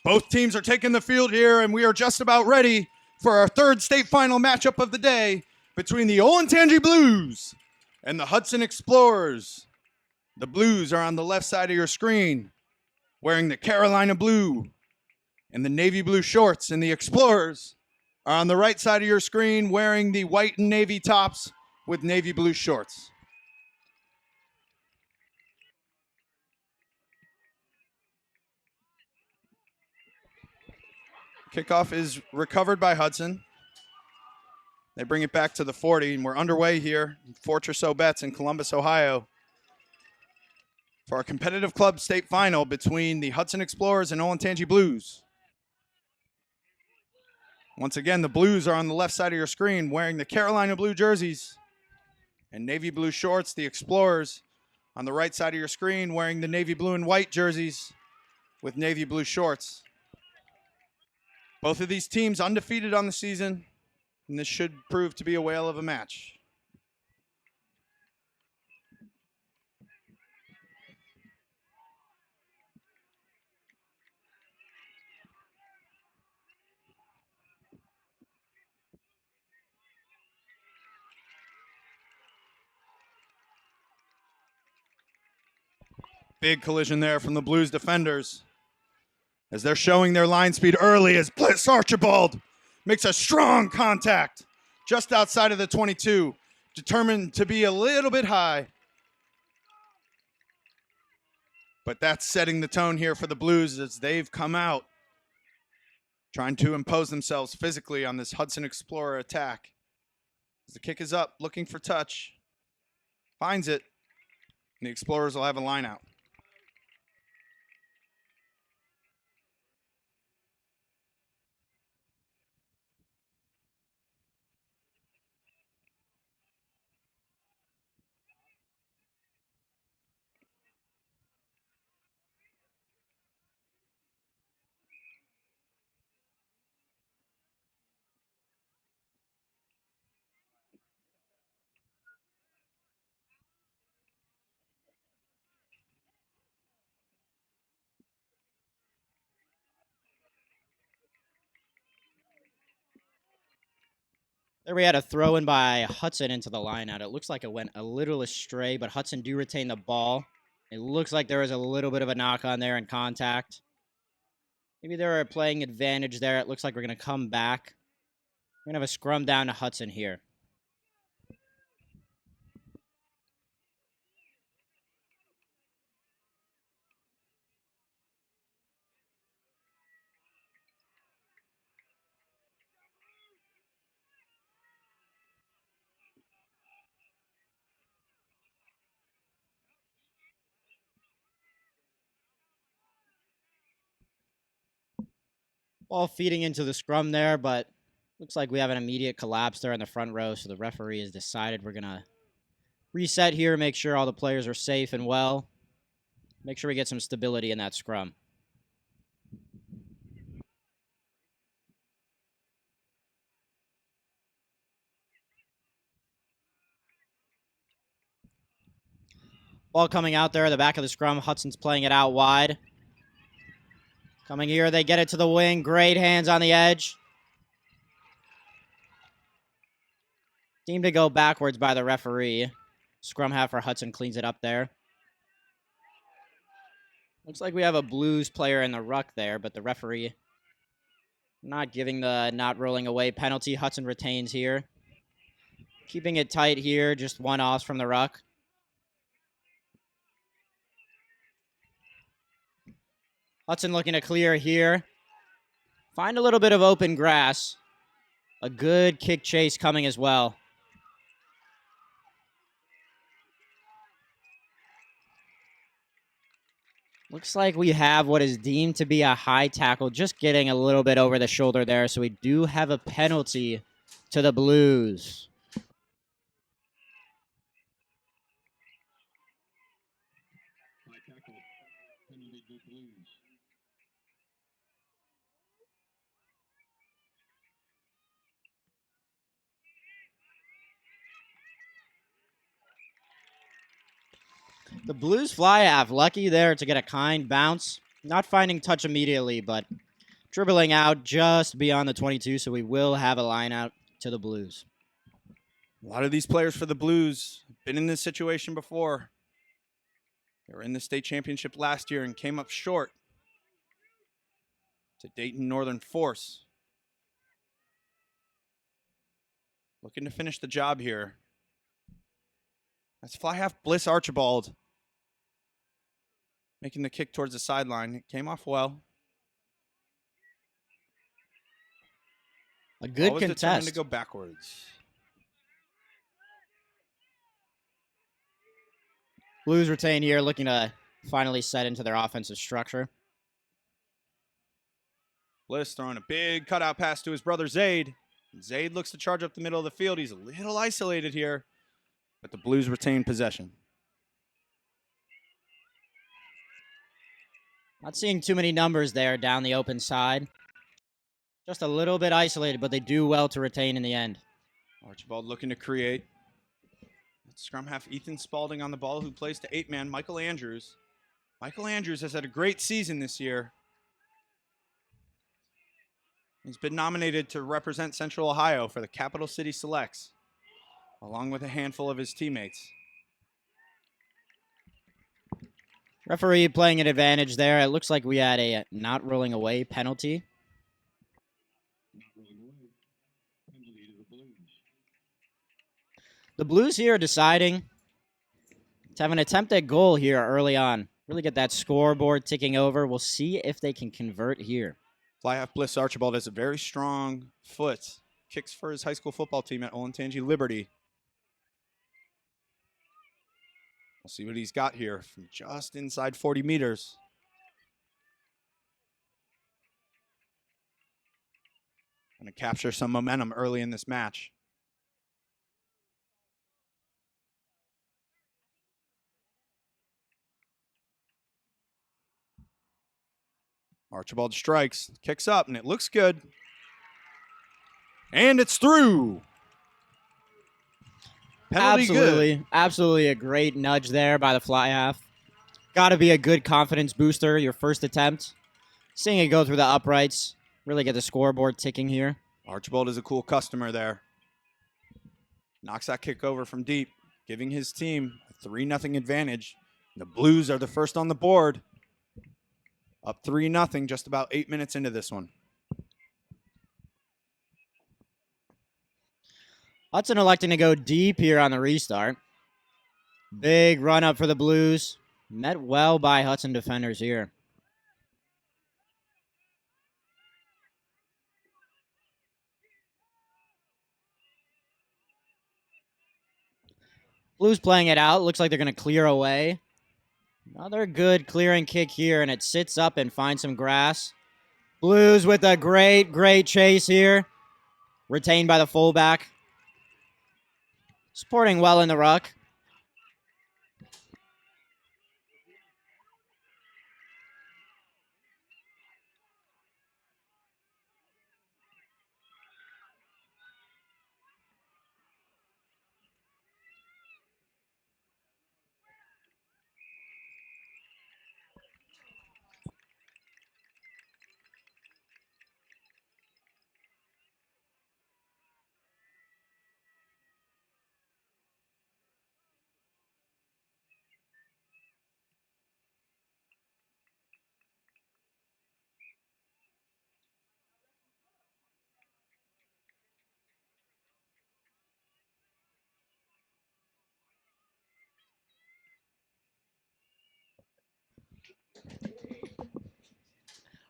Both teams are taking the field here, and we are just about ready for our third state final matchup of the day between the Olentangy Blues and the Hudson Explorers. The Blues are on the left side of your screen, wearing the Carolina blue and the navy blue shorts, and the Explorers are on the right side of your screen, wearing the white and navy tops with navy blue shorts. Kickoff is recovered by Hudson. They bring it back to the 40, and we're underway here in Fortress Obetz in Columbus, Ohio, for our competitive club state final between the Hudson Explorers and Olentangy Blues. Once again, the Blues are on the left side of your screen, wearing the Carolina blue jerseys and navy blue shorts. The Explorers on the right side of your screen, wearing the navy blue and white jerseys with navy blue shorts. Both of these teams undefeated on the season, and this should prove to be a whale of a match. Big collision there from the Blues defenders, as they're showing their line speed early, as Bliss Archibald makes a strong contact just outside of the 22, determined to be a little bit high. But that's setting the tone here for the Blues, as they've come out trying to impose themselves physically on this Hudson Explorer attack. As the kick is up, looking for touch, finds it, and the Explorers will have a line out. There we had a throw in by Hudson into the line out. It looks like it went a little astray, but Hudson do retain the ball. It looks like there was a little bit of a knock on there in contact. Maybe they're playing advantage there. It looks like we're going to come back. We're going to have a scrum down to Hudson here. Ball feeding into the scrum there, but looks like we have an immediate collapse there in the front row, so the referee has decided we're going to reset here, make sure all the players are safe and well. Make sure we get some stability in that scrum. Ball coming out there at the back of the scrum. Hudson's playing it out wide. Coming here, they get it to the wing. Great hands on the edge. Deemed to go backwards by the referee. Scrum half for Hudson cleans it up there. Looks like we have a Blues player in the ruck there, but the referee not giving the not rolling away penalty. Hudson retains here. Keeping it tight here, just one off from the ruck. Hudson looking to clear here. Find a little bit of open grass. A good kick chase coming as well. Looks like we have what is deemed to be a high tackle, just getting a little bit over the shoulder there. So we do have a penalty to the Blues. The Blues fly half, lucky there to get a kind bounce. Not finding touch immediately, but dribbling out just beyond the 22, so we will have a line out to the Blues. A lot of these players for the Blues have been in this situation before. They were in the state championship last year and came up short to Dayton Northern Force. Looking to finish the job here. That's fly half Bliss Archibald making the kick towards the sideline. It came off well. A good Always determined contest. to go backwards. Blues retain here, looking to finally set into their offensive structure. Bliss throwing a big cutout pass to his brother Zaid. Zaid looks to charge up the middle of the field. He's a little isolated here, but the Blues retain possession. Not seeing too many numbers there down the open side. Just a little bit isolated, but they do well to retain in the end. Archibald looking to create. Scrum half Ethan Spalding on the ball, who plays to 8-man Michael Andrews. Michael Andrews has had a great season this year. He's been nominated to represent Central Ohio for the Capital City Selects, along with a handful of his teammates. Referee playing an advantage there. It looks like we had a not rolling away penalty. The Blues here are deciding to have an attempt at goal here early on. Really get that scoreboard ticking over. We'll see if they can convert here. Fly half Bliss Archibald has a very strong foot. Kicks for his high school football team at Olentangy Liberty. We'll see what he's got here from just inside 40 meters. Going to capture some momentum early in this match. Archibald strikes, kicks up, and it looks good. And it's through. Penalty good. Absolutely a great nudge there by the fly half. Got to be a good confidence booster, your first attempt. Seeing it go through the uprights, really get the scoreboard ticking here. Archibald is a cool customer there. Knocks that kick over from deep, giving his team a 3-0 advantage. The Blues are the first on the board. Up 3-0, just about 8 minutes into this one. Hudson electing to go deep here on the restart. Big run up for the Blues. Met well by Hudson defenders here. Blues playing it out. Looks like they're going to clear away. Another good clearing kick here, and it sits up and finds some grass. Blues with a great chase here. Retained by the fullback. Supporting well in the ruck.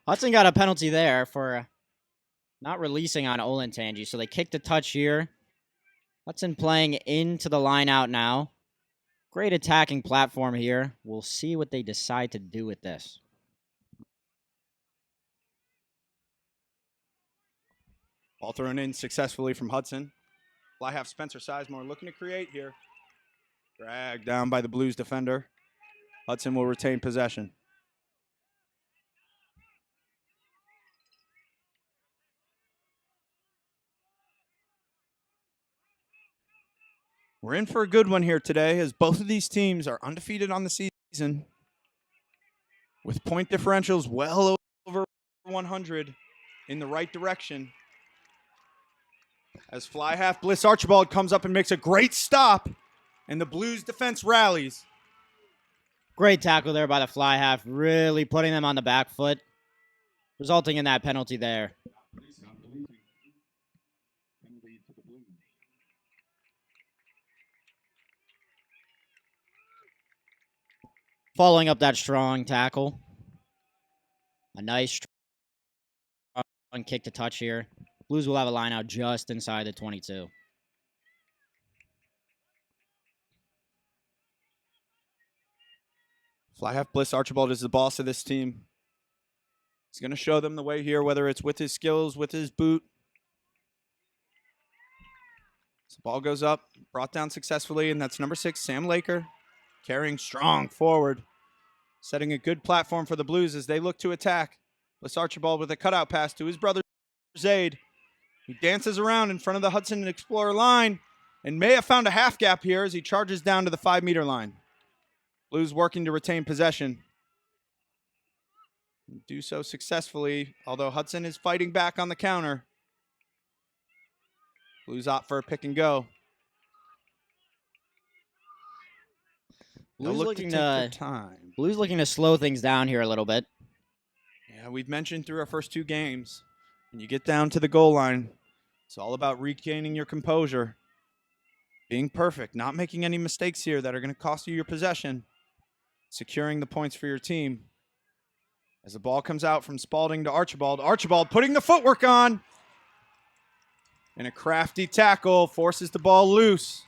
Hudson got a penalty there for not releasing on Olentangy, so they kicked a touch here. Hudson playing into the line out now. Great attacking platform here. We'll see what they decide to do with this. Ball thrown in successfully from Hudson. Fly half Spencer Sizemore looking to create here. Dragged down by the Blues defender. Hudson will retain possession. We're in for a good one here today, as both of these teams are undefeated on the season with point differentials well over 100. in the right direction. As fly half Bliss Archibald comes up and makes a great stop, and the Blues defense rallies. Great tackle there by the fly half, really putting them on the back foot, resulting in that penalty there. Following up that strong tackle. A nice strong kick to touch here. Blues will have a line out just inside the 22. Fly half Bliss Archibald is the boss of this team. He's going to show them the way here, whether it's with his skills, with his boot. So ball goes up, brought down successfully, and that's number 6, Sam Laker, carrying strong forward, setting a good platform for the Blues as they look to attack. Bliss Archibald with a cutout pass to his brother Zaid. He dances around in front of the Hudson Explorer line and may have found a half gap here as he charges down to the 5-meter line. Blues working to retain possession. Do so successfully, although Hudson is fighting back on the counter. Blues opt for a pick and go. Blues look looking to take their time. Blues looking to slow things down here a little bit. Yeah, we've mentioned through our first 2 games, when you get down to the goal line, it's all about regaining your composure, being perfect, not making any mistakes here that are going to cost you your possession, securing the points for your team. As the ball comes out from Spalding to Archibald, Archibald putting the footwork on, and a crafty tackle forces the ball loose.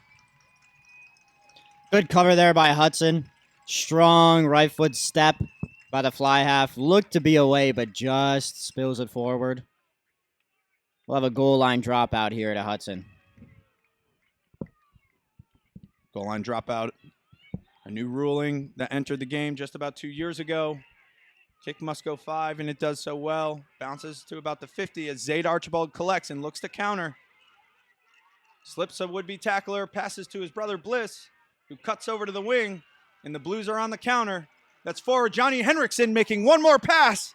Good cover there by Hudson. Strong right foot step by the fly half. Looked to be away, but just spills it forward. We'll have a goal line dropout here to Hudson. Goal line dropout. A new ruling that entered the game just about 2 years ago. Kick must go 5, and it does so well. Bounces to about the 50 as Zaid Archibald collects and looks to counter. Slips a would-be tackler, passes to his brother Bliss, who cuts over to the wing, and the Blues are on the counter. That's forward Johnny Henriksen making one more pass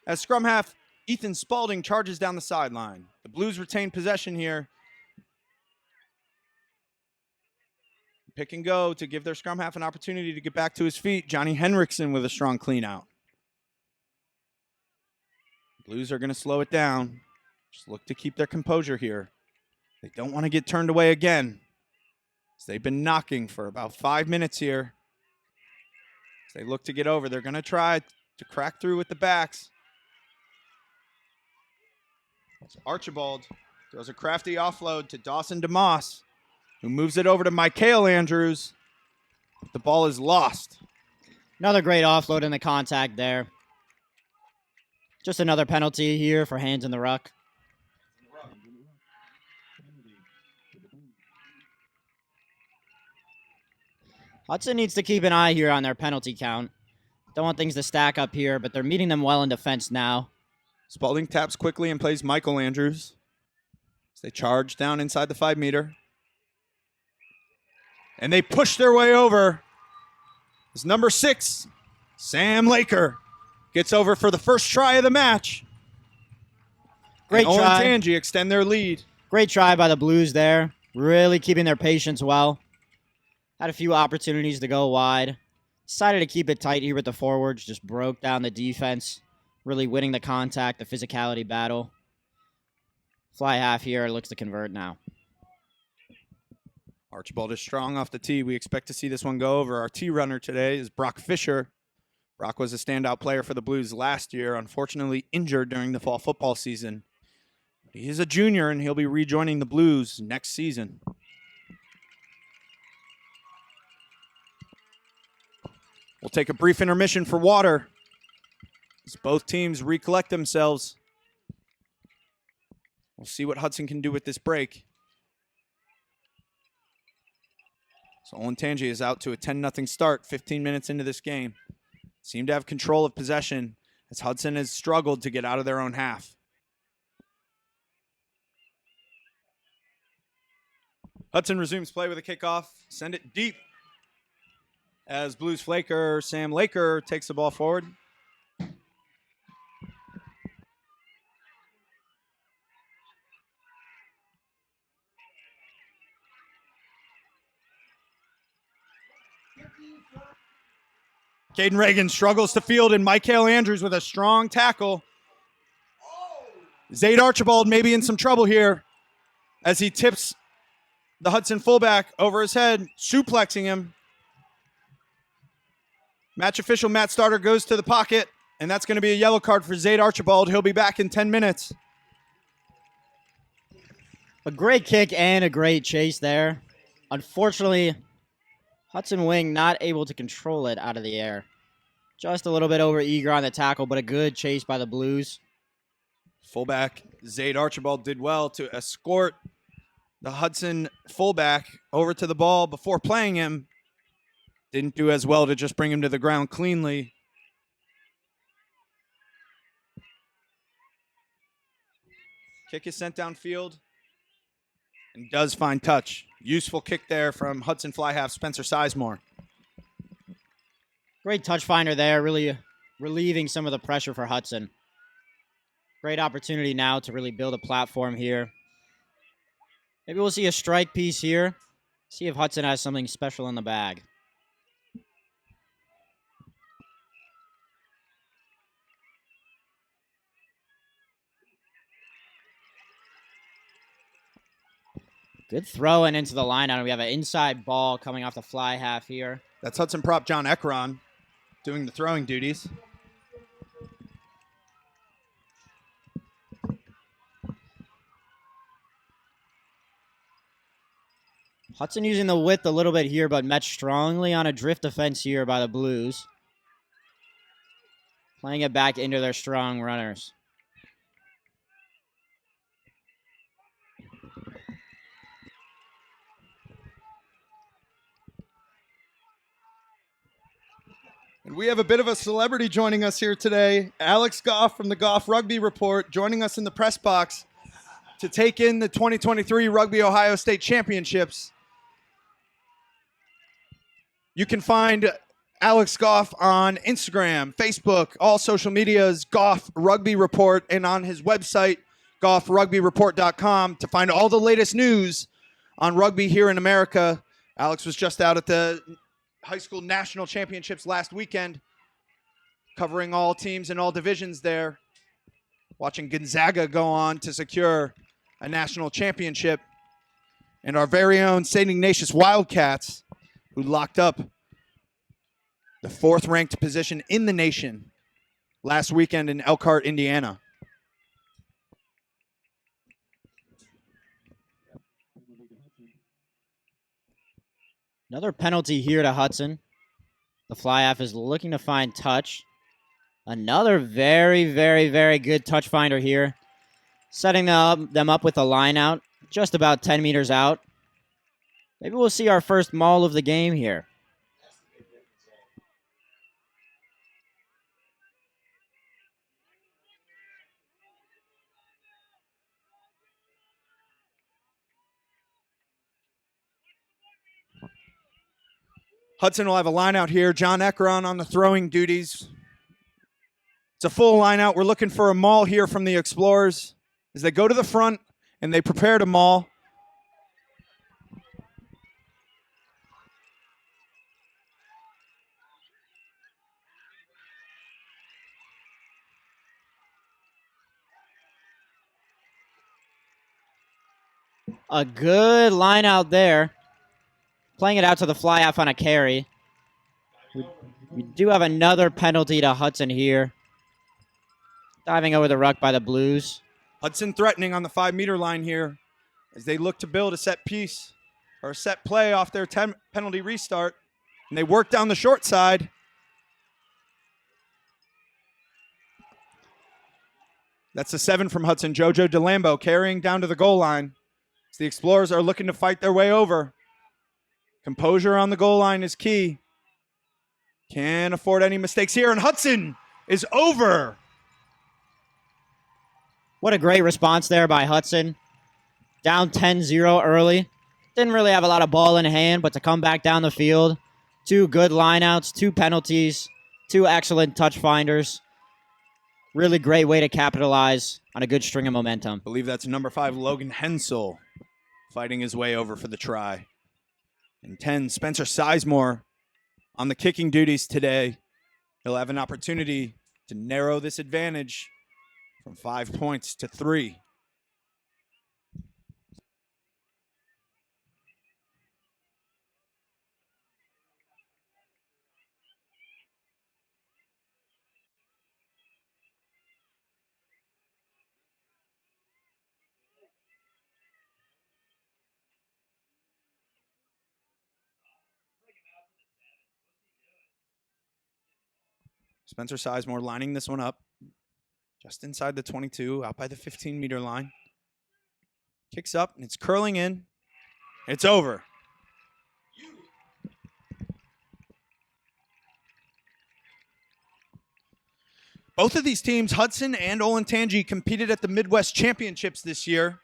as scrum half Ethan Spalding charges down the sideline. The Blues retain possession here. Pick and go to give their scrum half an opportunity to get back to his feet. Johnny Henriksen with a strong clean out. Blues are going to slow it down. Just look to keep their composure here. They don't want to get turned away again. So they've been knocking for about 5 minutes here. As they look to get over, they're going to try to crack through with the backs. So Archibald throws a crafty offload to Dawson DeMoss, who moves it over to Michael Andrews. The ball is lost. Another great offload in the contact there. Just another penalty here for hands in the ruck. Hudson needs to keep an eye here on their penalty count. Don't want things to stack up here, but they're meeting them well in defense now. Spalding taps quickly and plays Michael Andrews as they charge down inside the 5-meter. And they push their way over. As number 6, Sam Laker, gets over for the first try of the match. Great and try. Owen Tangi extend their lead. Great try by the Blues there. Really keeping their patience well. Had a few opportunities to go wide. Decided to keep it tight here with the forwards. Just broke down the defense. Really winning the contact, the physicality battle. Fly half here, looks to convert now. Archibald is strong off the tee. We expect to see this one go over. Our tee runner today is Brock Fisher. Brock was a standout player for the Blues last year, unfortunately injured during the fall football season. He is a junior, and he'll be rejoining the Blues next season. We'll take a brief intermission for water as both teams recollect themselves. We'll see what Hudson can do with this break. So Owen Tangi is out to a 10-0 start 15 minutes into this game. Seem to have control of possession as Hudson has struggled to get out of their own half. Hudson resumes play with a kickoff. Send it deep as Blues flaker Sam Laker takes the ball forward. Caden Reagan struggles to field, and Michael Andrews with a strong tackle. Zayd Archibald may be in some trouble here as he tips the Hudson fullback over his head, suplexing him. Match official Matt Starter goes to the pocket, and that's going to be a yellow card for Zayd Archibald. He'll be back in 10 minutes. A great kick and a great chase there. Unfortunately, Hudson Wing not able to control it out of the air. Just a little bit over eager on the tackle, but a good chase by the Blues. Fullback Zayd Archibald did well to escort the Hudson fullback over to the ball before playing him. Didn't do as well to just bring him to the ground cleanly. Kick is sent downfield and does find touch. Useful kick there from Hudson fly half Spencer Sizemore. Great touch finder there, really relieving some of the pressure for Hudson. Great opportunity now to really build a platform here. Maybe we'll see a strike piece here. See if Hudson has something special in the bag. Good throw and into the line out. We have an inside ball coming off the fly half here. That's Hudson prop John Ekron doing the throwing duties. Hudson using the width a little bit here, but met strongly on a drift defense here by the Blues. Playing it back into their strong runners. And we have a bit of a celebrity joining us here today. Alex Goff from the Goff Rugby Report joining us in the press box to take in the 2023 Rugby Ohio State Championships. You can find Alex Goff on Instagram, Facebook, all social medias, Goff Rugby Report, and on his website, goffrugbyreport.com, to find all the latest news on rugby here in America. Alex was just out at the high school national championships last weekend, covering all teams and all divisions there, watching Gonzaga go on to secure a national championship, and our very own St. Ignatius Wildcats, who locked up the 4th ranked position in the nation last weekend in Elkhart, Indiana. Another penalty here to Hudson. The fly half is looking to find touch. Another very, very, very good touch finder here. Setting them up with a line out, just about 10 meters out. Maybe we'll see our first maul of the game here. Hudson will have a line out here. John Ekron on the throwing duties. It's a full line out. We're looking for a maul here from the Explorers as they go to the front and they prepare to maul. A good line out there. Playing it out to the fly half on a carry. We do have another penalty to Hudson here. Diving over the ruck by the Blues. Hudson threatening on the 5-meter line here as they look to build a set piece or a set play off their 10 penalty restart. And they work down the short side. That's a 7 from Hudson. Jojo DeLambo carrying down to the goal line. So the Explorers are looking to fight their way over. Composure on the goal line is key. Can't afford any mistakes here. And Hudson is over. What a great response there by Hudson. Down 10-0 early. Didn't really have a lot of ball in hand, but to come back down the field. 2 good lineouts, 2 penalties, 2 excellent touch finders. Really great way to capitalize on a good string of momentum. I believe that's number 5, Logan Hensel, fighting his way over for the try. And 10, Spencer Sizemore on the kicking duties today. He'll have an opportunity to narrow this advantage from 5 points to 3. Spencer Sizemore lining this one up just inside the 22, out by the 15-meter line. Kicks up, and it's curling in. It's over. Both of these teams, Hudson and Olentangy, competed at the Midwest Championships this year,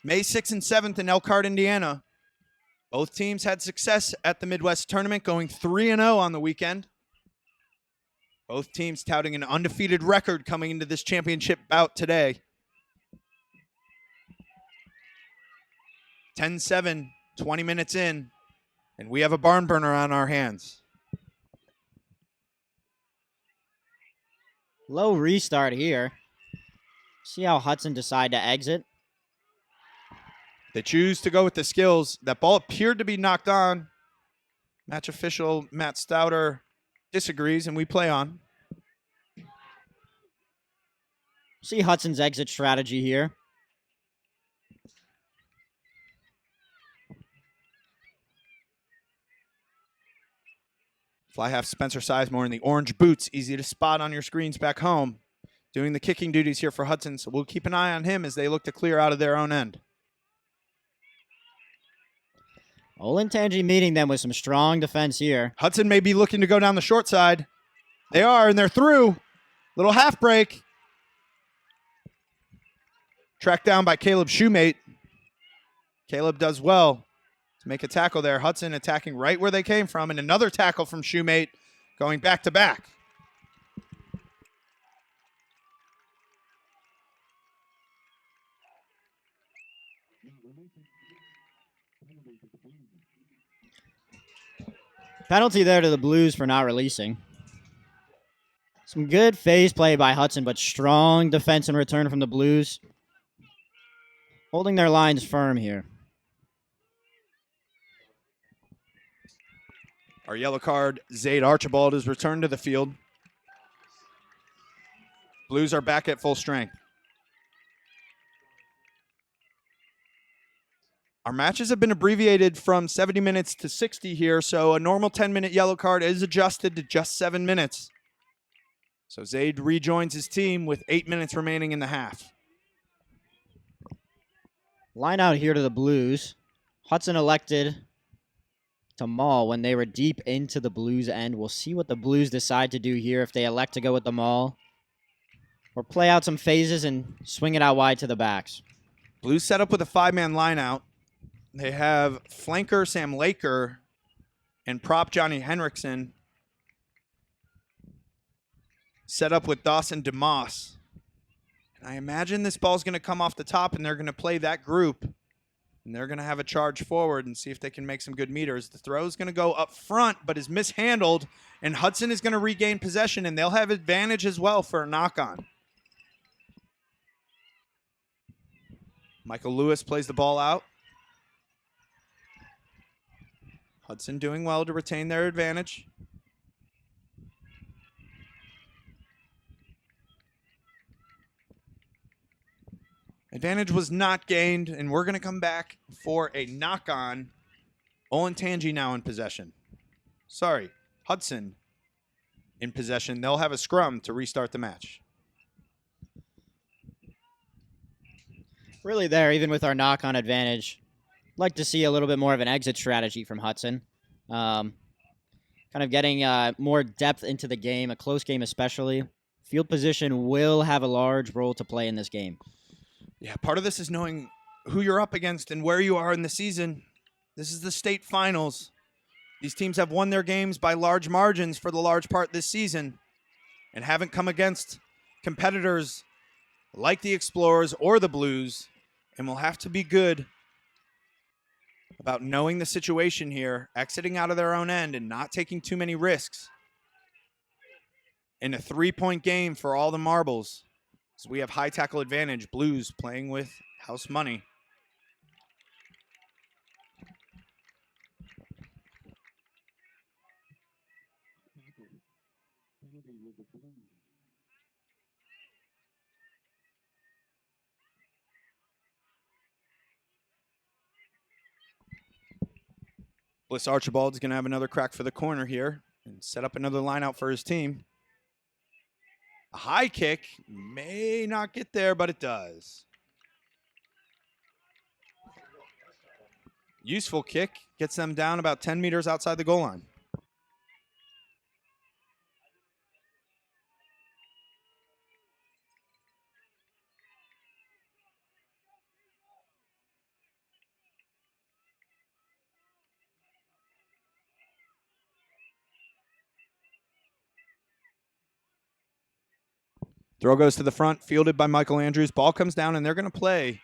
May 6th and 7th in Elkhart, Indiana. Both teams had success at the Midwest tournament, going 3-0 on the weekend. Both teams touting an undefeated record coming into this championship bout today. 10-7, 20 minutes in, and we have a barn burner on our hands. Low restart here. See how Hudson decide to exit. They choose to go with the skills. That ball appeared to be knocked on. Match official Matt Stouter disagrees, and we play on. See Hudson's exit strategy here. Fly half Spencer Sizemore in the orange boots, easy to spot on your screens back home. Doing the kicking duties here for Hudson, so we'll keep an eye on him as they look to clear out of their own end. Olentangy meeting them with some strong defense here. Hudson may be looking to go down the short side. They are, and they're through. Little half break. Tracked down by Caleb Shoemate. Caleb does well to make a tackle there. Hudson attacking right where they came from, and another tackle from Shoemate going back to back. Penalty there to the Blues for not releasing. Some good phase play by Hudson, but strong defense in return from the Blues. Holding their lines firm here. Our yellow card, Zaid Archibald, is returned to the field. Blues are back at full strength. Our matches have been abbreviated from 70 minutes to 60 here, so a normal 10-minute yellow card is adjusted to just 7 minutes. So Zaid rejoins his team with 8 minutes remaining in the half. Line out here to the Blues. Hudson elected to maul when they were deep into the Blues end. We'll see what the Blues decide to do here, if they elect to go with the maul or play out some phases and swing it out wide to the backs. Blues set up with a 5-man line out. They have flanker Sam Laker and prop Johnny Henriksen set up with Dawson DeMoss. And I imagine this ball's going to come off the top, and they're going to play that group. And they're going to have a charge forward and see if they can make some good meters. The throw is going to go up front, but is mishandled, and Hudson is going to regain possession, and they'll have advantage as well for a knock-on. Michael Lewis plays the ball out. Hudson doing well to retain their advantage. Advantage was not gained, and we're going to come back for a knock-on. Olentangy now in possession. Sorry, Hudson in possession. They'll have a scrum to restart the match. Really there, even with our knock-on advantage. Like to see a little bit more of an exit strategy from Hudson. Kind of getting more depth into the game, a close game especially. Field position will have a large role to play in this game. Yeah, part of this is knowing who you're up against and where you are in the season. This is the state finals. These teams have won their games by large margins for the large part this season and haven't come against competitors like the Explorers or the Blues, and will have to be good about knowing the situation here, exiting out of their own end and not taking too many risks. In a 3-point game for all the marbles. So we have high tackle advantage. Blues playing with house money. Bliss Archibald is going to have another crack for the corner here and set up another line out for his team. A high kick may not get there, but it does. Useful kick gets them down about 10 meters outside the goal line. Throw goes to the front, fielded by Michael Andrews. Ball comes down, and they're going to play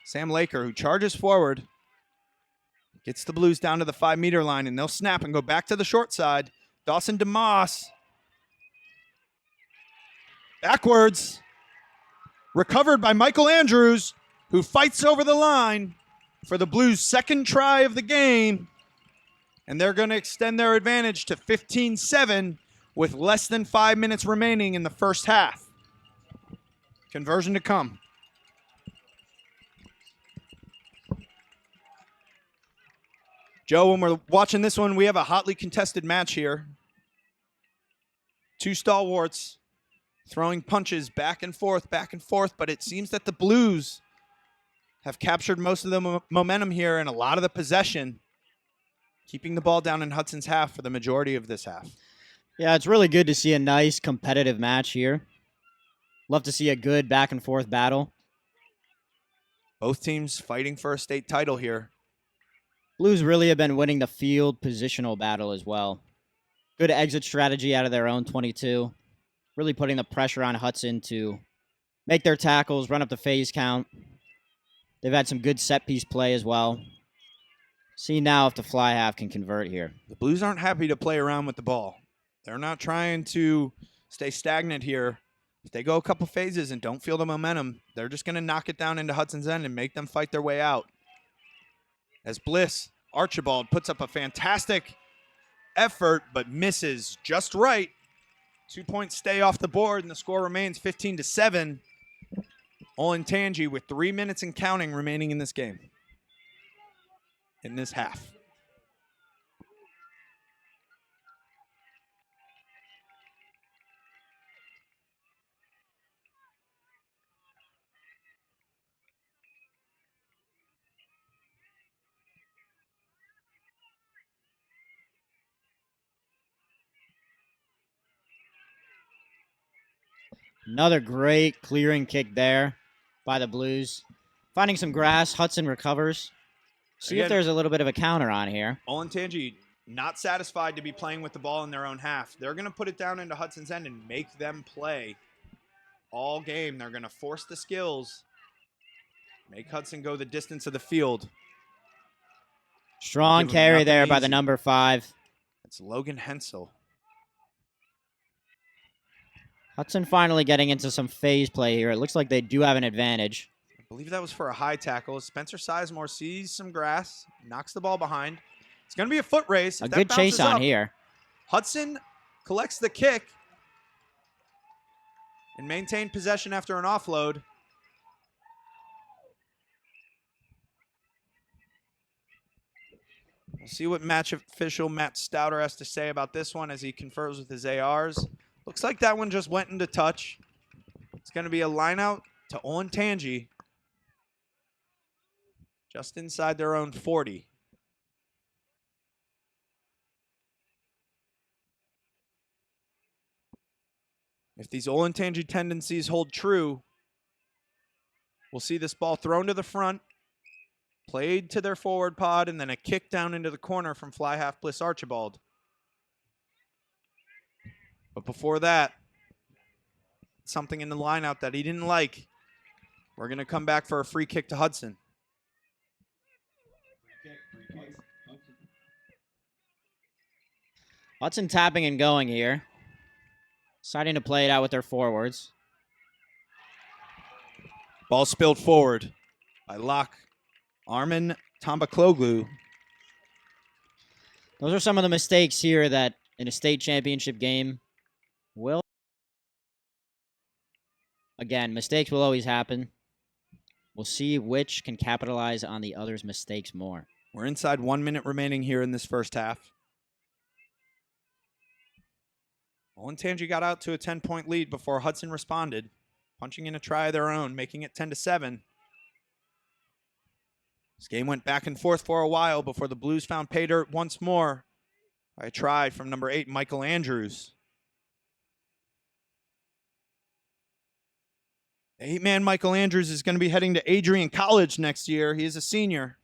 Sam Laker, who charges forward, gets the Blues down to the 5-meter line, and they'll snap and go back to the short side. Dawson DeMoss. Backwards. Recovered by Michael Andrews, who fights over the line for the Blues' second try of the game. And they're going to extend their advantage to 15-7 with less than 5 minutes remaining in the first half. Conversion to come. Joe, when we're watching this one, we have a hotly contested match here. Two stalwarts throwing punches back and forth, but it seems that the Blues have captured most of the momentum here and a lot of the possession, keeping the ball down in Hudson's half for the majority of this half. Yeah, it's really good to see a nice competitive match here. Love to see a good back-and-forth battle. Both teams fighting for a state title here. Blues really have been winning the field positional battle as well. Good exit strategy out of their own 22. Really putting the pressure on Hudson to make their tackles, run up the phase count. They've had some good set-piece play as well. See now if the fly half can convert here. The Blues aren't happy to play around with the ball. They're not trying to stay stagnant here. If they go a couple phases and don't feel the momentum, they're just going to knock it down into Hudson's end and make them fight their way out. As Bliss Archibald puts up a fantastic effort but misses just right. 2 points stay off the board and the score remains 15-7. Olentangy with 3 minutes and counting remaining in this game. In this half. Another great clearing kick there by the Blues. Finding some grass, Hudson recovers. See if there's a little bit of a counter on here. Olentangy not satisfied to be playing with the ball in their own half. They're going to put it down into Hudson's end and make them play all game. They're going to force the skills, make Hudson go the distance of the field. Strong carry there by the number 5. It's Logan Hensel. Hudson finally getting into some phase play here. It looks like they do have an advantage. I believe that was for a high tackle. Spencer Sizemore sees some grass, knocks the ball behind. It's going to be a foot race. A good chase on here. Hudson collects the kick and maintained possession after an offload. We'll see what match official Matt Stouter has to say about this one as he confers with his ARs. Looks like that one just went into touch. It's going to be a line out to Olentangy. Just inside their own 40. If these Olentangy tendencies hold true, we'll see this ball thrown to the front, played to their forward pod, and then a kick down into the corner from fly half Bliss Archibald. But before that, something in the lineout that he didn't like. We're going to come back for a free kick to Hudson. Hudson tapping and going here. Deciding to play it out with their forwards. Ball spilled forward by Lock Armin Tambakloglu. Those are some of the mistakes here that in a state championship game will. Again, mistakes will always happen. We'll see which can capitalize on the other's mistakes more. We're inside 1 minute remaining here in this first half. Olentangy got out to a 10-point lead before Hudson responded, punching in a try of their own, making it 10-7. This game went back and forth for a while before the Blues found pay dirt once more by a try from number 8, Michael Andrews. The 8-man Michael Andrews is going to be heading to Adrian College next year. He is a senior.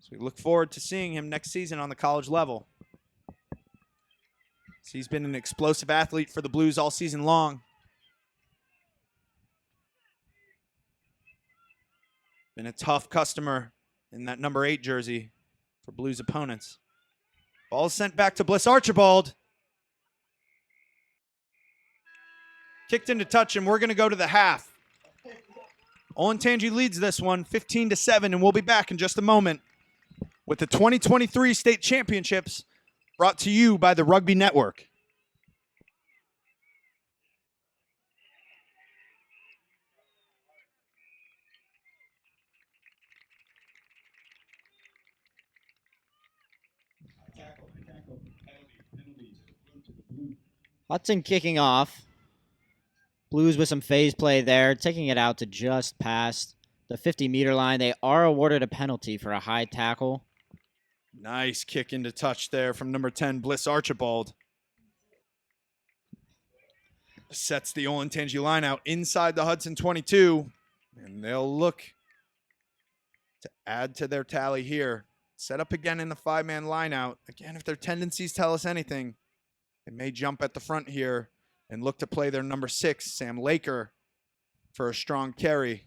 So we look forward to seeing him next season on the college level. So he's been an explosive athlete for the Blues all season long. Been a tough customer in that number 8 jersey for Blues opponents. Ball is sent back to Bliss Archibald. Kicked into touch, and we're going to go to the half. Olentangy leads this one 15-7, and we'll be back in just a moment with the 2023 state championships brought to you by the Rugby Network. Hudson kicking off. Blues with some phase play there, taking it out to just past the 50-meter line. They are awarded a penalty for a high tackle. Nice kick into touch there from number 10, Bliss Archibald. Sets the Olentangy line out inside the Hudson 22, and they'll look to add to their tally here. Set up again in the 5-man line out. Again, if their tendencies tell us anything, they may jump at the front here and look to play their number 6, Sam Laker, for a strong carry.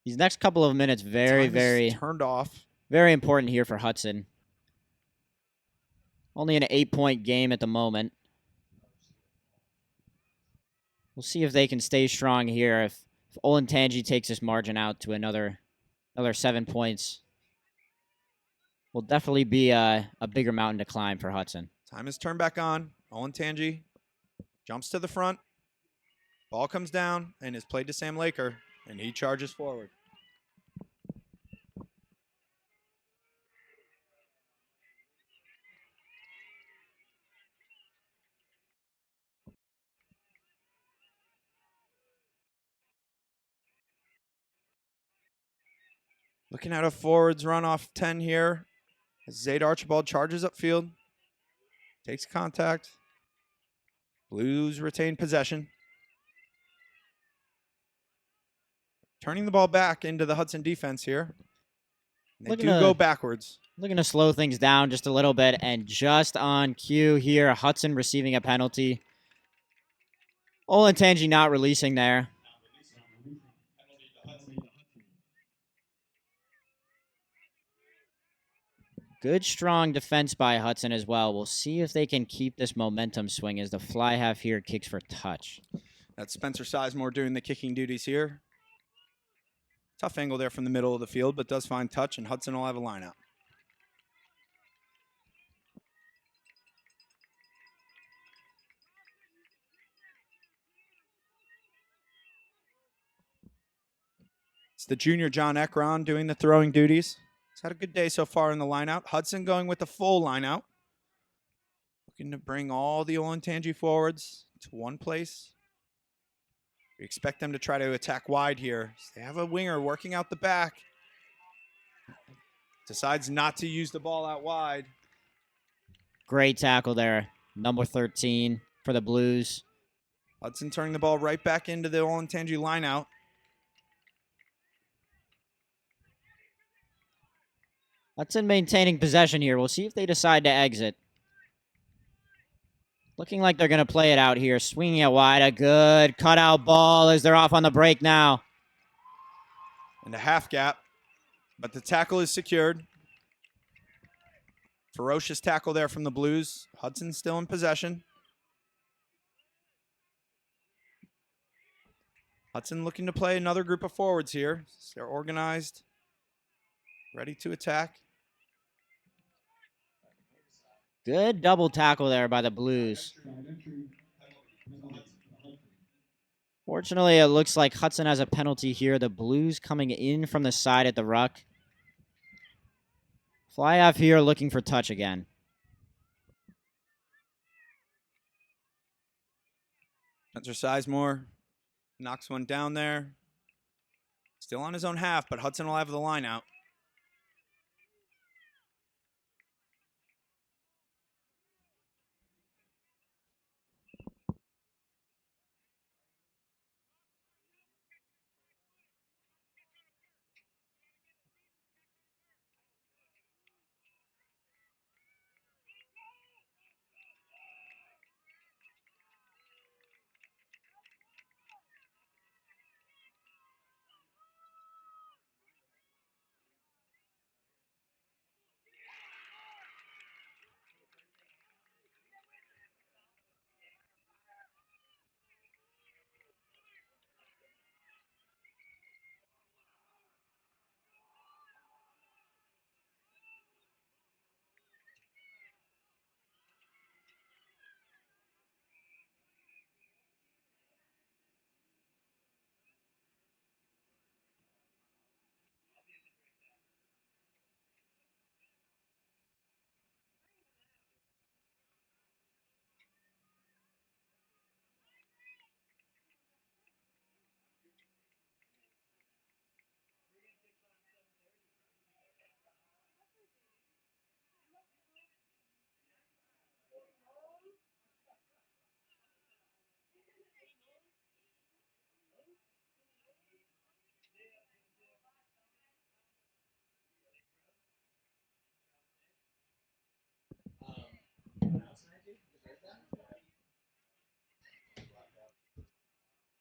These next couple of minutes very turned off. Very important here for Hudson. Only an 8-point game at the moment. We'll see if they can stay strong here. If Olentangy takes this margin out to another 7 points, will definitely be a bigger mountain to climb for Hudson. Time is turned back on. Olentangy jumps to the front. Ball comes down and is played to Sam Laker, and he charges forward. Looking at a forwards run off 10 here as Zayd Archibald charges upfield. Takes contact. Blues retain possession. Turning the ball back into the Hudson defense here. They go backwards. Looking to slow things down just a little bit, and just on cue here, Hudson receiving a penalty. Olentangy not releasing there. Good, strong defense by Hudson as well. We'll see if they can keep this momentum swing as the fly half here kicks for touch. That's Spencer Sizemore doing the kicking duties here. Tough angle there from the middle of the field, but does find touch, and Hudson will have a line out. It's the junior John Ekron doing the throwing duties. He's had a good day so far in the lineout. Hudson going with the full lineout. Looking to bring all the Olentangy forwards to one place. We expect them to try to attack wide here. They have a winger working out the back. Decides not to use the ball out wide. Great tackle there. Number 13 for the Blues. Hudson turning the ball right back into the Olentangy lineout. Hudson maintaining possession here. We'll see if they decide to exit. Looking like they're going to play it out here. Swinging it wide. A good cutout ball as they're off on the break now. And a half gap. But the tackle is secured. Ferocious tackle there from the Blues. Hudson still in possession. Hudson looking to play another group of forwards here. They're organized, ready to attack. Good double tackle there by the Blues. Fortunately, it looks like Hudson has a penalty here. The Blues coming in from the side at the ruck. Fly off here looking for touch again. Spencer Sizemore knocks one down there. Still on his own half, but Hudson will have the line out.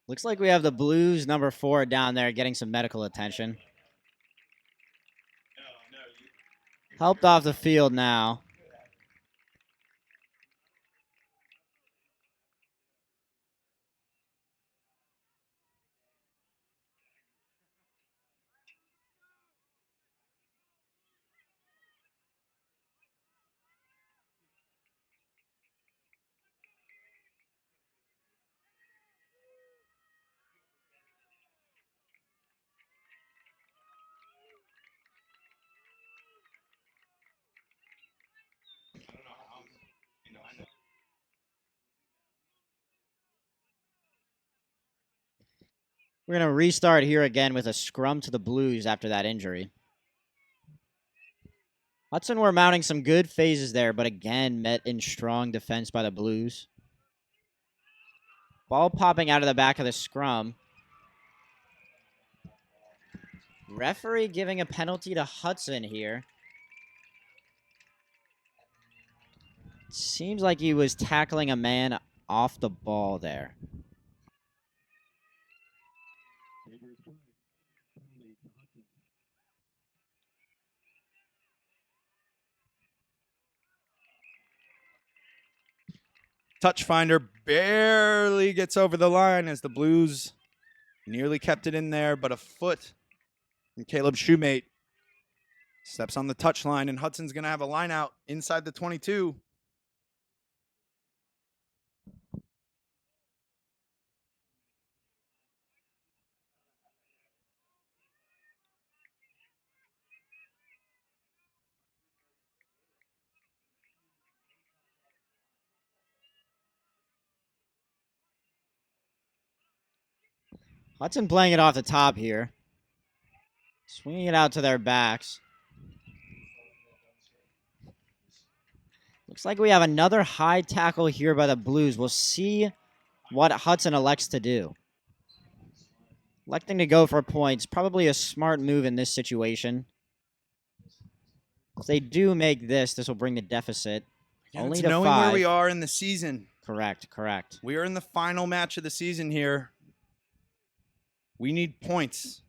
Looks like we have the Blues number 4 down there getting some medical attention. Helped off the field now. We're going to restart here again with a scrum to the Blues after that injury. Hudson were mounting some good phases there, but again met in strong defense by the Blues. Ball popping out of the back of the scrum. Referee giving a penalty to Hudson here. Seems like he was tackling a man off the ball there. Touch finder barely gets over the line as the Blues nearly kept it in there, but a foot from Caleb Shoemate steps on the touch line, and Hudson's going to have a line out inside the 22. Hudson playing it off the top here. Swinging it out to their backs. Looks like we have another high tackle here by the Blues. We'll see what Hudson elects to do. Electing to go for points. Probably a smart move in this situation. If they do make this, this will bring the deficit only to knowing 5. where we are in the season. Correct. We are in the final match of the season here. We need points.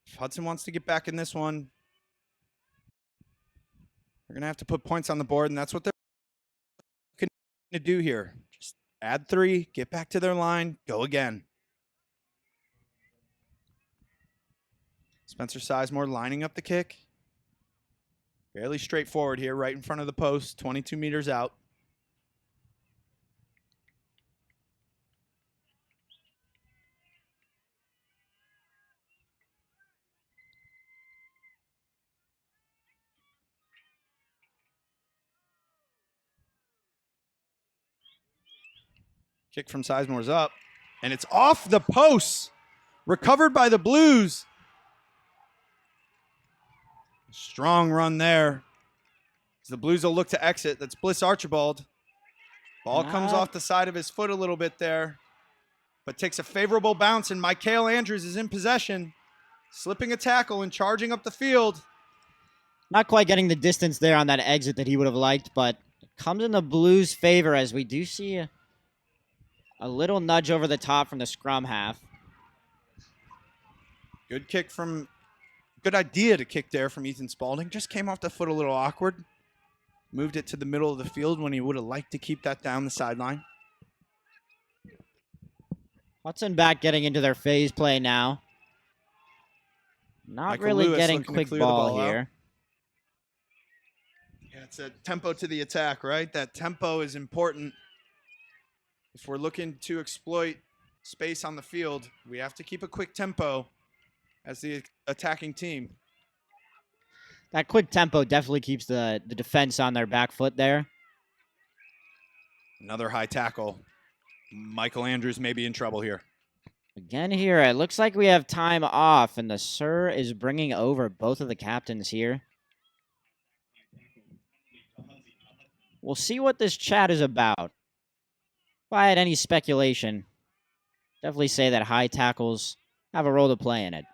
If Hudson wants to get back in this one, They're going to have to put points on the board, and that's what they're going to do here. Just add 3, get back to their line, go again. Spencer Sizemore lining up the kick. Fairly straightforward here, right in front of the post, 22 meters out. Kick from Sizemore's up, and it's off the post. Recovered by the Blues. Strong run there. The Blues will look to exit. That's Bliss Archibald. Ball comes off the side of his foot a little bit there, but takes a favorable bounce, and Mikael Andrews is in possession, slipping a tackle and charging up the field. Not quite getting the distance there on that exit that he would have liked, but comes in the Blues' favor as we do see a little nudge over the top from the scrum half. Good kick from, good idea to kick there from Ethan Spaulding. Just came off the foot a little awkward. Moved it to the middle of the field when he would have liked to keep that down the sideline. Hudson back getting into their phase play now. Not Michael really Lewis getting quick ball here. Yeah, it's a tempo to the attack, right? That tempo is important. If we're looking to exploit space on the field, we have to keep a quick tempo as the attacking team. That quick tempo definitely keeps the defense on their back foot there. Another high tackle. Michael Andrews may be in trouble here. Again here, it looks like we have time off, and the Sir is bringing over both of the captains here. We'll see what this chat is about. If I had any speculation, definitely say that high tackles have a role to play in it.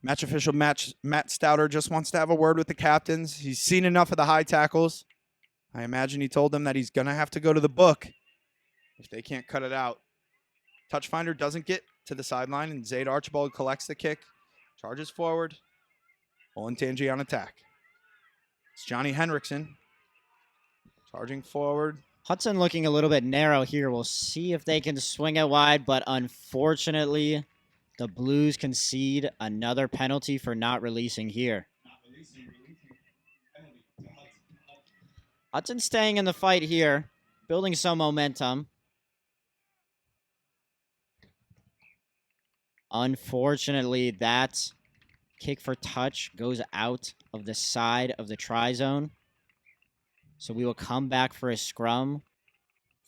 Match official Matt Stouter just wants to have a word with the captains. He's seen enough of the high tackles. I imagine he told them that he's going to have to go to the book if they can't cut it out. Touchfinder doesn't get to the sideline, and Zayd Archibald collects the kick, charges forward. Olentangy on attack. It's Johnny Henriksen charging forward. Hudson looking a little bit narrow here. We'll see if they can swing it wide, but unfortunately, the Blues concede another penalty for not releasing here. Hudson staying in the fight here, building some momentum. Unfortunately, that kick for touch goes out of the side of the try zone. So we will come back for a scrum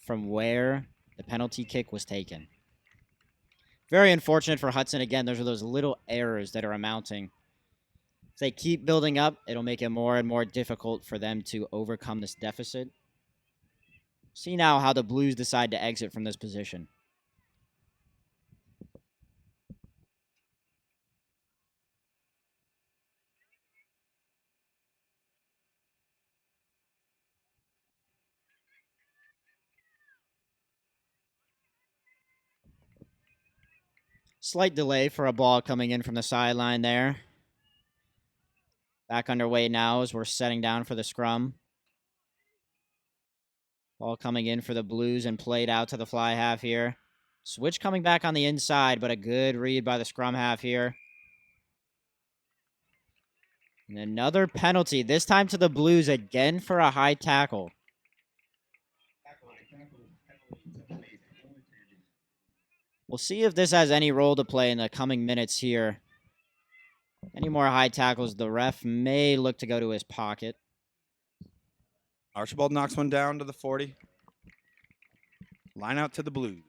from where the penalty kick was taken. Very unfortunate for Hudson. Again, those are those little errors that are amounting. If they keep building up, it'll make it more and more difficult for them to overcome this deficit. See now how the Blues decide to exit from this position. Slight delay for a ball coming in from the sideline there. Back underway now as we're setting down for the scrum. Ball coming in for the Blues and played out to the fly half here. Switch coming back on the inside, but a good read by the scrum half here. And another penalty, this time to the Blues again for a high tackle. We'll see if this has any role to play in the coming minutes here. Any more high tackles, the ref may look to go to his pocket. Archibald knocks one down to the 40. Line out to the Blues.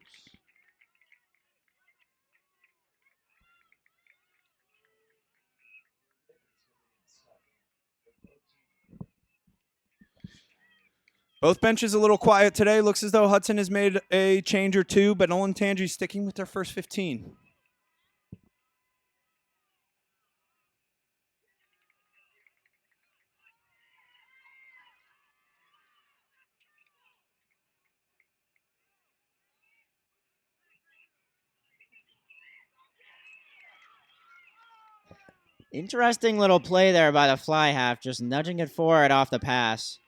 Both benches a little quiet today. Looks as though Hudson has made a change or two, but Olentangy sticking with their first 15. Interesting little play there by the fly half, just nudging it forward off the pass.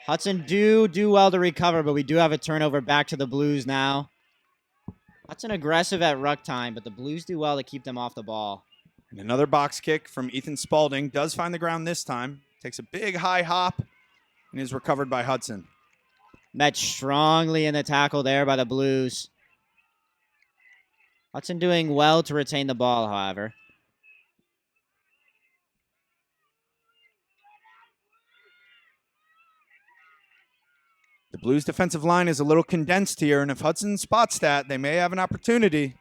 Hudson do well to recover, but we do have a turnover back to the Blues now. Hudson aggressive at ruck time, but the Blues do well to keep them off the ball. And another box kick from Ethan Spalding. Does find the ground this time. Takes a big high hop and is recovered by Hudson. Met strongly in the tackle there by the Blues. Hudson doing well to retain the ball, however. The Blues defensive line is a little condensed here, and if Hudson spots that, they may have an opportunity.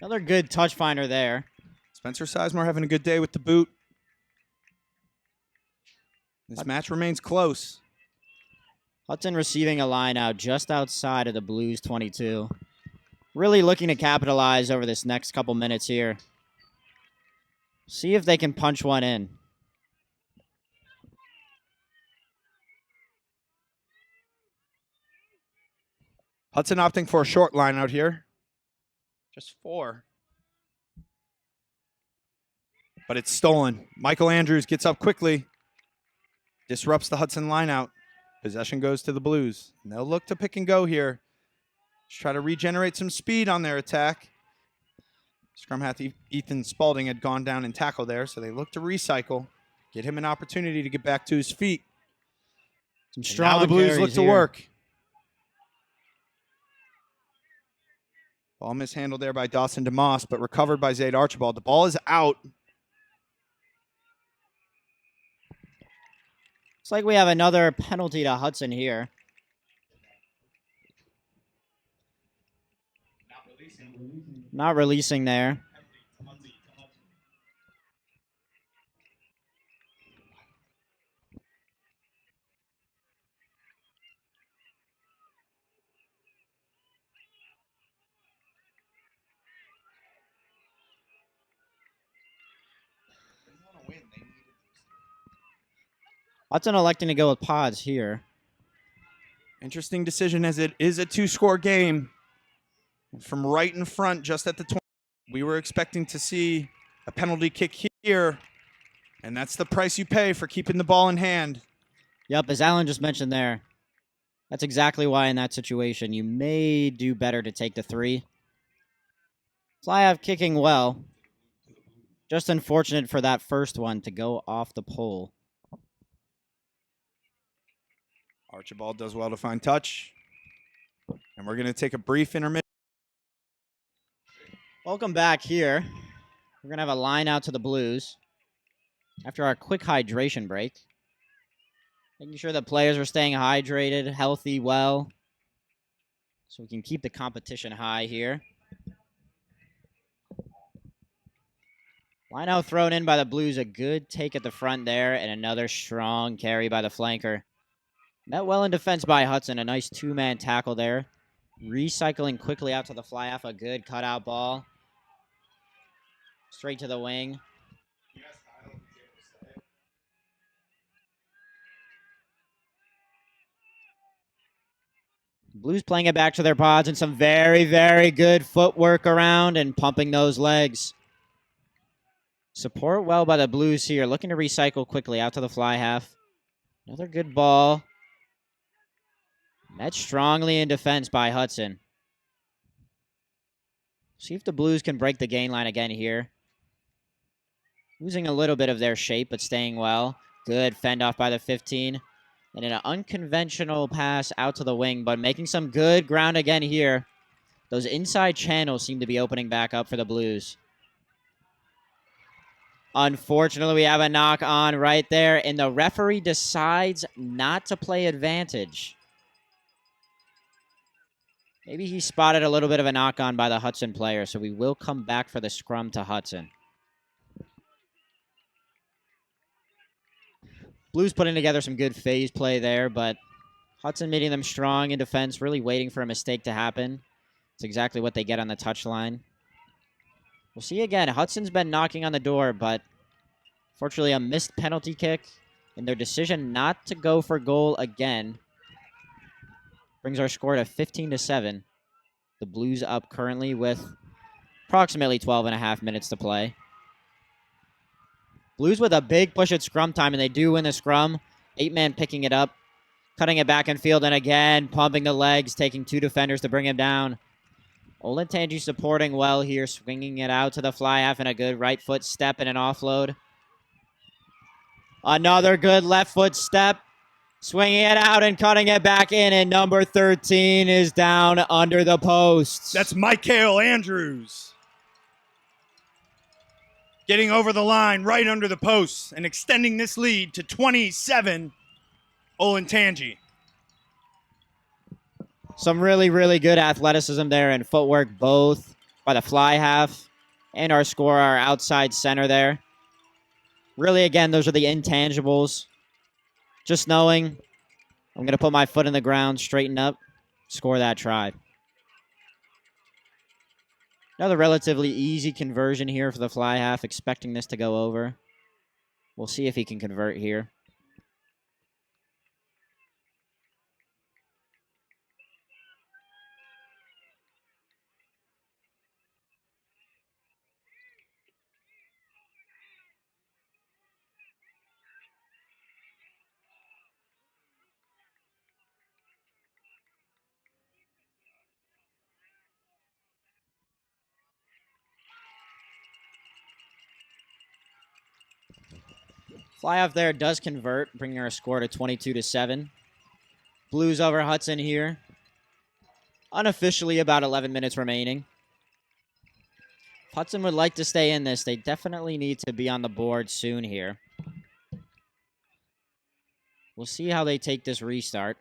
Another good touch finder there. Spencer Sizemore having a good day with the boot. This match remains close. Hudson receiving a line out just outside of the Blues 22. Really looking to capitalize over this next couple minutes here. See if they can punch one in. Hudson opting for a short line out here. Just 4. But it's stolen. Michael Andrews gets up quickly. Disrupts the Hudson line out. Possession goes to the Blues. And they'll look to pick and go here. Just try to regenerate some speed on their attack. Scrum half Ethan Spalding had gone down and tackled there, so they look to recycle. Get him an opportunity to get back to his feet. Some strong now the Blues carries look to here. work. Ball mishandled there by Dawson DeMoss, but recovered by Zayd Archibald. The ball is out. Looks like we have another penalty to Hudson here. Not releasing there. Hudson electing to go with pods here. Interesting decision as it is a 2-score game. From right in front, just at the 20, we were expecting to see a penalty kick here, and that's the price you pay for keeping the ball in hand. Yep, as Alan just mentioned there, that's exactly why in that situation you may do better to take the 3. Fly half kicking well. Just unfortunate for that first one to go off the pole. Archibald does well to find touch. And we're going to take a brief intermission. Welcome back here. We're going to have a line out to the Blues after our quick hydration break. Making sure the players are staying hydrated, healthy, well, so we can keep the competition high here. Line out thrown in by the Blues. A good take at the front there, and another strong carry by the flanker. Met well in defense by Hudson. A nice 2-man tackle there. Recycling quickly out to the fly half. A good cutout ball. Straight to the wing. Blues playing it back to their pods and some very, very good footwork around and pumping those legs. Support well by the Blues here. Looking to recycle quickly out to the fly half. Another good ball. Met strongly in defense by Hudson. See if the Blues can break the gain line again here. Losing a little bit of their shape, but staying well. Good fend off by the 15. And an unconventional pass out to the wing, but making some good ground again here. Those inside channels seem to be opening back up for the Blues. Unfortunately, we have a knock on right there, and the referee decides not to play advantage. Maybe he spotted a little bit of a knock on by the Hudson player, so we will come back for the scrum to Hudson. Blues putting together some good phase play there, but Hudson meeting them strong in defense, really waiting for a mistake to happen. It's exactly what they get on the touchline. We'll see again. Hudson's been knocking on the door, but fortunately a missed penalty kick and their decision not to go for goal again brings our score to 15-7. The Blues up currently with approximately 12.5 minutes to play. Blues with a big push at scrum time, and they do win the scrum. 8-man picking it up, cutting it back in field, and again, pumping the legs, taking 2 defenders to bring him down. Olentangy supporting well here, swinging it out to the fly half and a good right foot step and an offload. Another good left foot step, swinging it out and cutting it back in, and number 13 is down under the posts. That's Michael Andrews. Getting over the line right under the posts and extending this lead to 27, Olentangy. Some really, really good athleticism there and footwork, both by the fly half and our scorer, our outside center there. Really, again, those are the intangibles. Just knowing I'm going to put my foot in the ground, straighten up, score that try. Another relatively easy conversion here for the fly half, expecting this to go over. We'll see if he can convert here. Fly off there does convert, bringing our score to 22-7. Blues over Hudson here. Unofficially about 11 minutes remaining. If Hudson would like to stay in this, they definitely need to be on the board soon here. We'll see how they take this restart.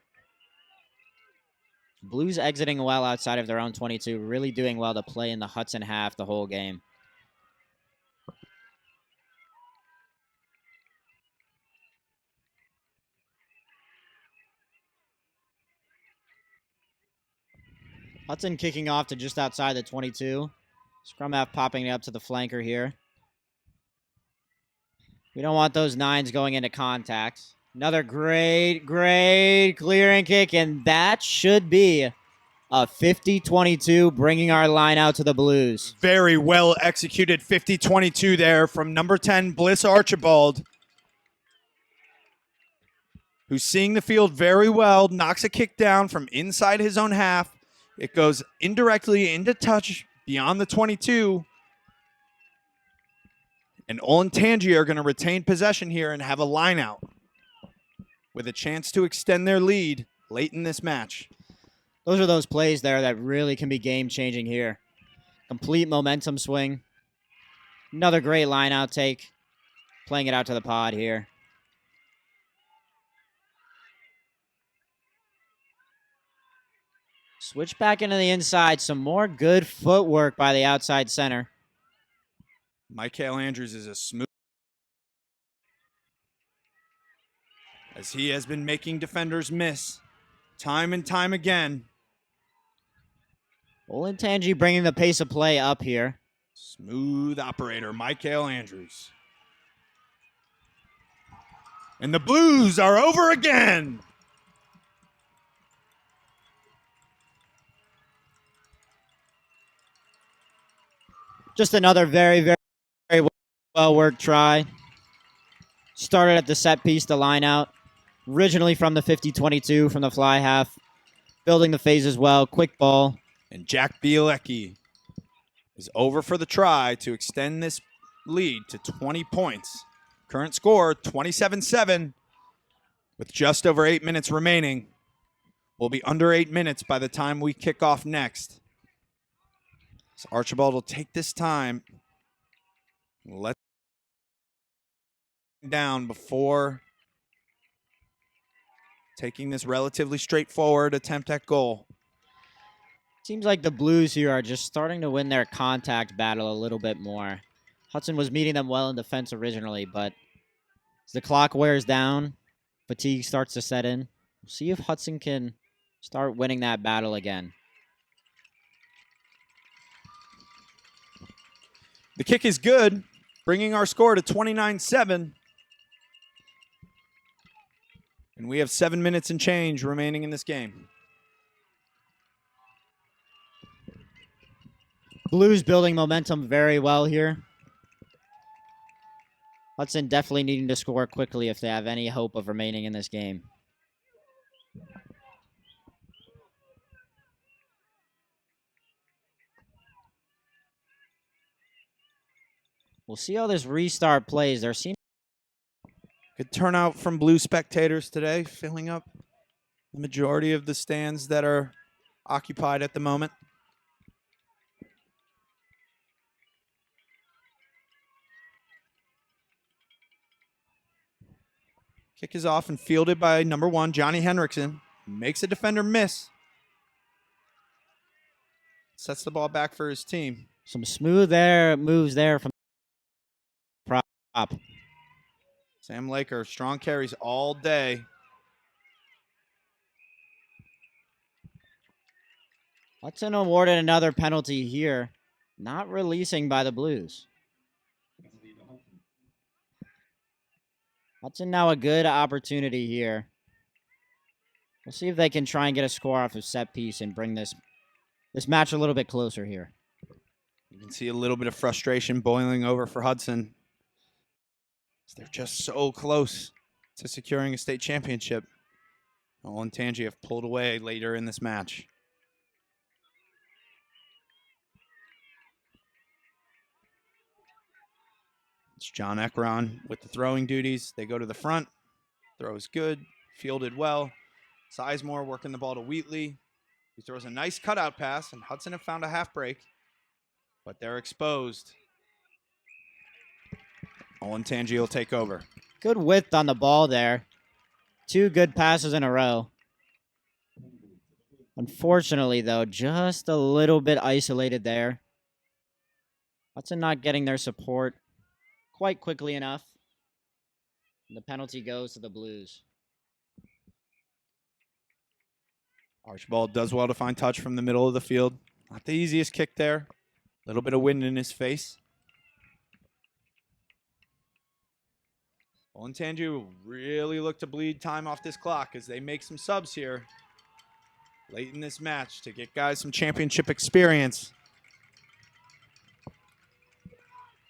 Blues exiting well outside of their own 22, really doing well to play in the Hudson half the whole game. Hudson kicking off to just outside the 22. Scrum half popping it up to the flanker here. We don't want those 9s going into contact. Another great clearing kick, and that should be a 50-22, bringing our line out to the Blues. Very well executed 50-22 there from number 10, Bliss Archibald, who's seeing the field very well, knocks a kick down from inside his own half. It goes indirectly into touch beyond the 22. And Olentangy are going to retain possession here and have a line out with a chance to extend their lead late in this match. Those are those plays there that really can be game-changing here. Complete momentum swing. Another great line-out take. Playing it out to the pod here. Switch back into the inside. Some more good footwork by the outside center. Michael Andrews is a smooth, as he has been making defenders miss time and time again. Olentangy bringing the pace of play up here. Smooth operator, Michael Andrews. And the Blues are over again. Just another very well-worked try. Started at the set piece, the line out. Originally from the 50-22 from the fly half. Building the phase as well. Quick ball. And Jack Bielecki is over for the try to extend this lead to 20 points. Current score, 27-7, with just over 8 minutes remaining. We'll be under 8 minutes by the time we kick off next. So Archibald will take this time. Let down before taking this relatively straightforward attempt at goal. Seems like the Blues here are just starting to win their contact battle a little bit more. Hudson was meeting them well in defense originally, but as the clock wears down, fatigue starts to set in. We'll see if Hudson can start winning that battle again. The kick is good, bringing our score to 29-7. And we have 7 minutes and change remaining in this game. Blues building momentum very well here. Hudson definitely needing to score quickly if they have any hope of remaining in this game. We'll see how this restart plays. There seems Good turnout from Blue spectators today, filling up the majority of the stands that are occupied at the moment. Kick is off and fielded by number 1, Johnny Henriksen. Makes a defender miss. Sets the ball back for his team. some smooth moves there from prop. Sam Laker, strong carries all day. Hudson awarded another penalty here. Not releasing by the Blues. Hudson now a good opportunity here. We'll see if they can try and get a score off of set piece and bring this match a little bit closer here. You can see a little bit of frustration boiling over for Hudson. They're just so close to securing a state championship. All and Tangi have pulled away later in this match. It's John Ekron with the throwing duties. They go to the front. Throw is good. Fielded well. Sizemore working the ball to Wheatley. He throws a nice cutout pass, and Hudson have found a half break, but they're exposed. Olin Tangi will take over. Good width on the ball there. 2 good passes in a row. Unfortunately, though, just a little bit isolated there. Hudson not getting their support quite quickly enough. And the penalty goes to the Blues. Archibald does well to find touch from the middle of the field. Not the easiest kick there. A little bit of wind in his face. Olin Tangi will really look to bleed time off this clock as they make some subs here late in this match to get guys some championship experience.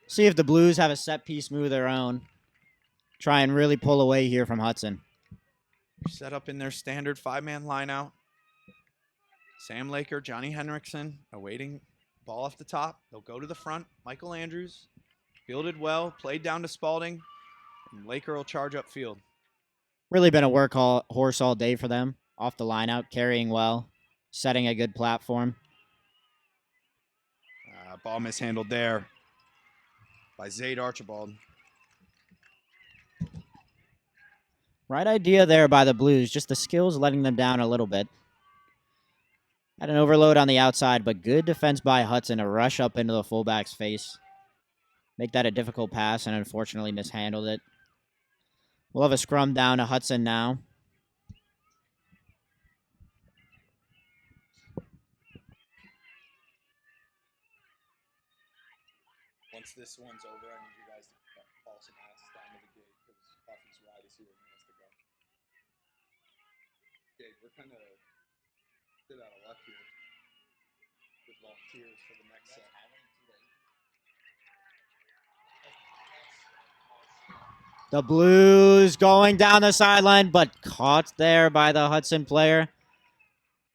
See if the Blues have a set piece move of their own. Try and really pull away here from Hudson. Set up in their standard 5-man lineout. Sam Laker, Johnny Henriksen awaiting ball off the top. They'll go to the front. Michael Andrews fielded well, played down to Spalding, and Laker will charge up field. Really been a workhorse all day for them. Off the lineout, carrying well, setting a good platform. Ball mishandled there by Zaid Archibald. Right idea there by the Blues. Just the skills letting them down a little bit. Had an overload on the outside, but good defense by Hudson to rush up into the fullback's face. Make that a difficult pass and unfortunately mishandled it. We'll have a scrum down to Hudson now. Once this one's over, I need you guys to call some asses down to the gate because Buffy's ride is here and he has to go. Gabe, we're kind of bit out of luck here with volunteers for the next set. The Blues going down the sideline, but caught there by the Hudson player.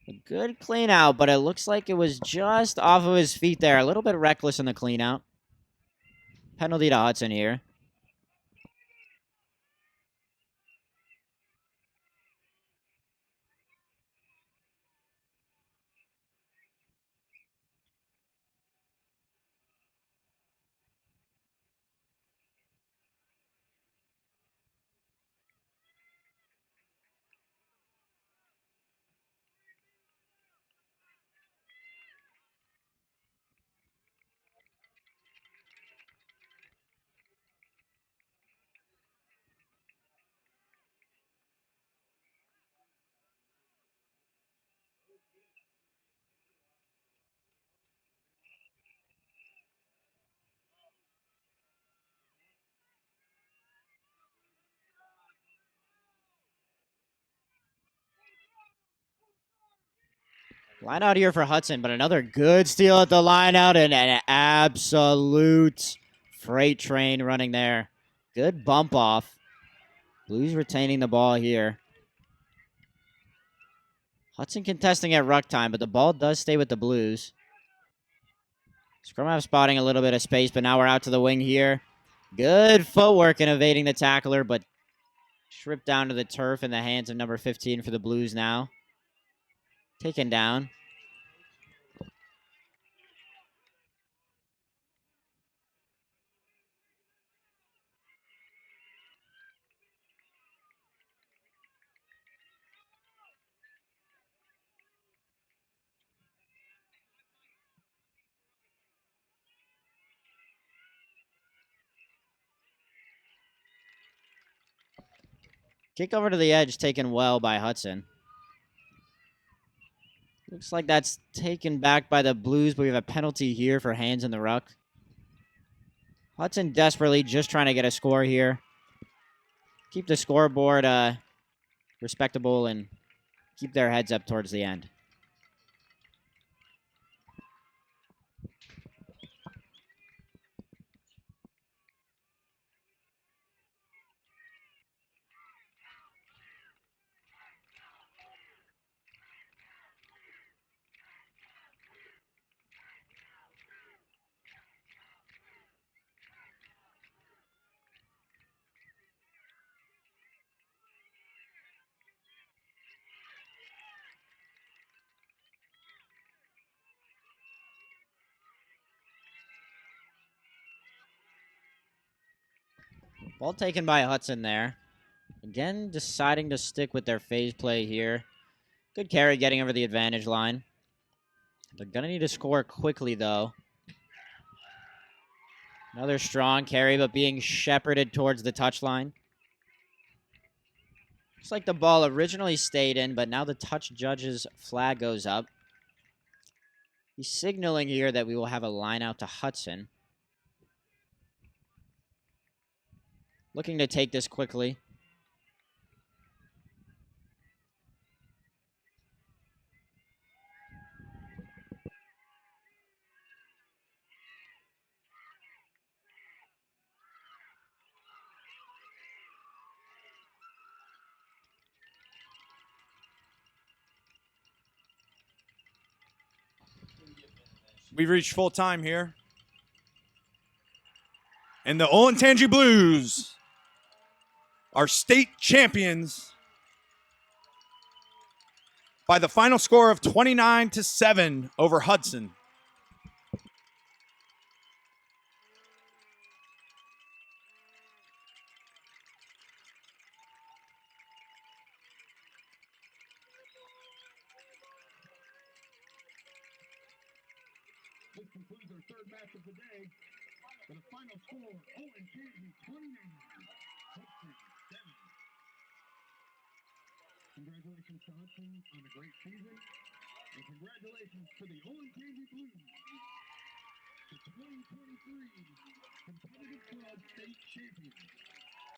A good clean out, but it looks like it was just off of his feet there. A little bit reckless in the clean out. Penalty to Hudson here. Line out here for Hudson, but another good steal at the line out and an absolute freight train running there. Good bump off. Blues retaining the ball here. Hudson contesting at ruck time, but the ball does stay with the Blues. Scrum half spotting a little bit of space, but now we're out to the wing here. Good footwork in evading the tackler, but stripped down to the turf in the hands of number 15 for the Blues now. Taken down. Kick over to the edge, taken well by Hudson. Looks like that's taken back by the Blues, but we have a penalty here for hands in the ruck. Hudson desperately just trying to get a score here. Keep the scoreboard respectable and keep their heads up towards the end. Ball taken by Hudson there. Again, deciding to stick with their phase play here. Good carry getting over the advantage line. They're going to need to score quickly, though. Another strong carry, but being shepherded towards the touchline. Looks like the ball originally stayed in, but now the touch judge's flag goes up. He's signaling here that we will have a line out to Hudson. Looking to take this quickly. We've reached full time here. And the Olentangy Blues are state champions by the final score of 29-7 over Hudson. This concludes our third match of the day. With a final score, Olentangy 29, Hudson 7. Congratulations to Hudson on a great season, and congratulations to the Olentangy Blues, the 2023 Competitive Club State Champions.